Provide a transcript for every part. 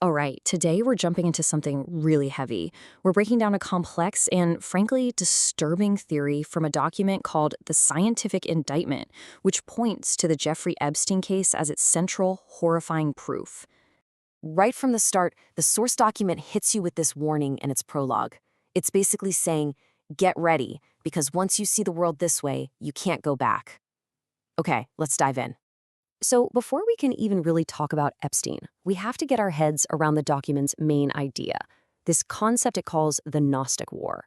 All right, today we're jumping into something really heavy. We're breaking down a complex and, frankly, disturbing theory from a document called the Scientific Indictment, which points to the Jeffrey Epstein case as its central, horrifying proof. Right from the start, the source document hits you with this warning in its prologue. It's basically saying, get ready, because once you see the world this way, you can't go back. Okay, let's dive in. So before we can even really talk about Epstein, we have to get our heads around the document's main idea, this concept it calls the Gnostic War.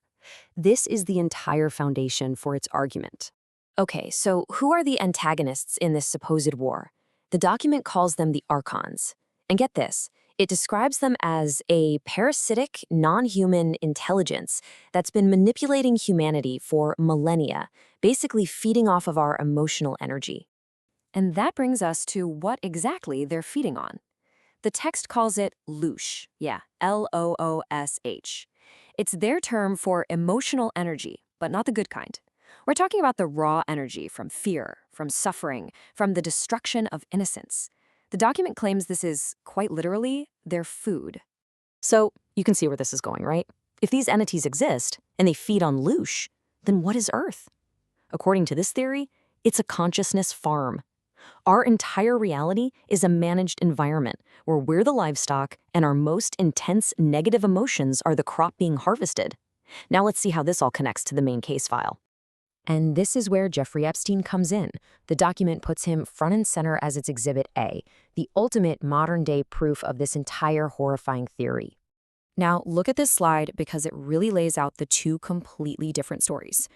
This is the entire foundation for its argument. Okay, so who are the antagonists in this supposed war? The document calls them the Archons. And get this, it describes them as a parasitic, non-human intelligence that's been manipulating humanity for millennia, basically feeding off of our emotional energy. And that brings us to what exactly they're feeding on. The text calls it Loosh, L-O-O-S-H. It's their term for emotional energy, but not the good kind. We're talking about the raw energy from fear, from suffering, from the destruction of innocence. The document claims this is, quite literally, their food. So you can see where this is going, right? If these entities exist, and they feed on Loosh, then what is Earth? According to this theory, it's a consciousness farm. Our entire reality is a managed environment where we're the livestock and our most intense negative emotions are the crop being harvested. Now let's see how this all connects to the main case file. And this is where Jeffrey Epstein comes in. The document puts him front and center as its Exhibit A, the ultimate modern-day proof of this entire horrifying theory. Now look at this slide because it really lays out the two completely different stories.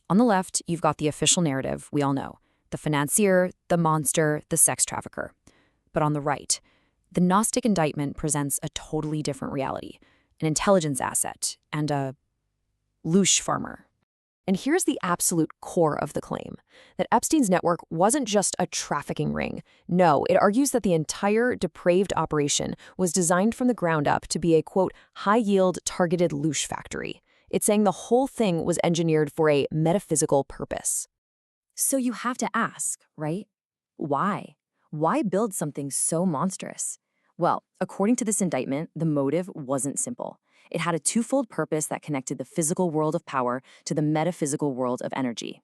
On the left, you've got the official narrative we all know. The financier, the monster, the sex trafficker. But on the right, the Gnostic Indictment presents a totally different reality, an intelligence asset, and a Loosh farmer. And here's the absolute core of the claim, that Epstein's network wasn't just a trafficking ring. No, it argues that the entire depraved operation was designed from the ground up to be a, quote, high-yield targeted Loosh factory. It's saying the whole thing was engineered for a metaphysical purpose. So you have to ask, right? Why? Why build something so monstrous? Well, according to this indictment, the motive wasn't simple. It had a twofold purpose that connected the physical world of power to the metaphysical world of energy.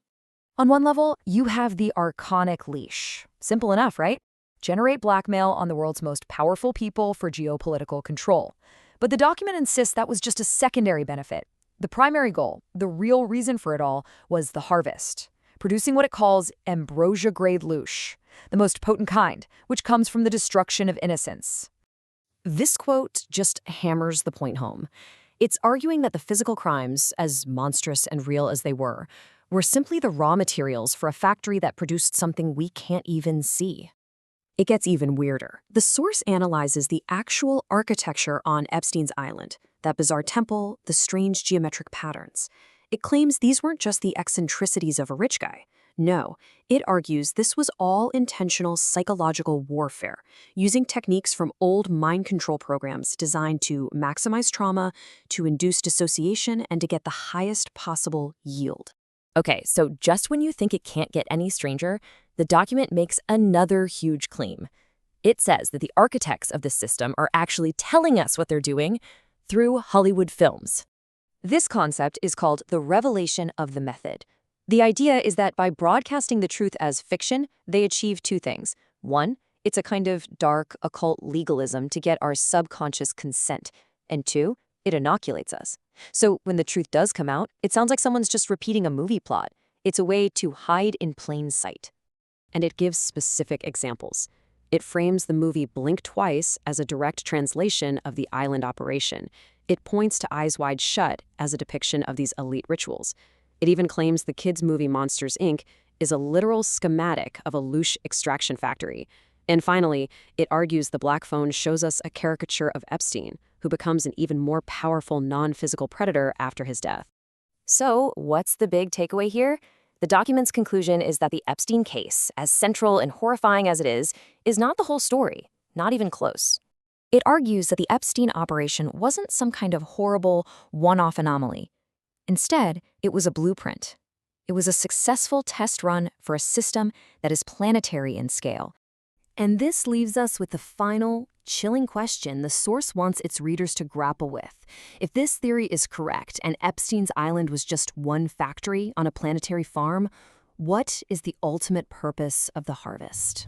On one level, you have the archonic leash. Simple enough, right? Generate blackmail on the world's most powerful people for geopolitical control. But the document insists that was just a secondary benefit. The primary goal, the real reason for it all, was the harvest. Producing what it calls ambrosia-grade Loosh, the most potent kind, which comes from the destruction of innocence. This quote just hammers the point home. It's arguing that the physical crimes, as monstrous and real as they were simply the raw materials for a factory that produced something we can't even see. It gets even weirder. The source analyzes the actual architecture on Epstein's island, that bizarre temple, the strange geometric patterns. It claims these weren't just the eccentricities of a rich guy. No, it argues this was all intentional psychological warfare, using techniques from old mind control programs designed to maximize trauma, to induce dissociation, and to get the highest possible yield. Okay, so just when you think it can't get any stranger, the document makes another huge claim. It says that the architects of this system are actually telling us what they're doing through Hollywood films. This concept is called the revelation of the method. The idea is that by broadcasting the truth as fiction, they achieve two things. One, it's a kind of dark, occult legalism to get our subconscious consent. And two, it inoculates us. So when the truth does come out, it sounds like someone's just repeating a movie plot. It's a way to hide in plain sight. And it gives specific examples. It frames the movie Blink Twice as a direct translation of the island operation. It points to Eyes Wide Shut as a depiction of these elite rituals. It even claims the kids' movie Monsters, Inc. is a literal schematic of a Loosh extraction factory. And finally, it argues the black phone shows us a caricature of Epstein, who becomes an even more powerful non-physical predator after his death. So, what's the big takeaway here? The document's conclusion is that the Epstein case, as central and horrifying as it is not the whole story, not even close. It argues that the Epstein operation wasn't some kind of horrible, one-off anomaly. Instead, it was a blueprint. It was a successful test run for a system that is planetary in scale. And this leaves us with the final, chilling question the source wants its readers to grapple with. If this theory is correct, and Epstein's island was just one factory on a planetary farm, what is the ultimate purpose of the harvest?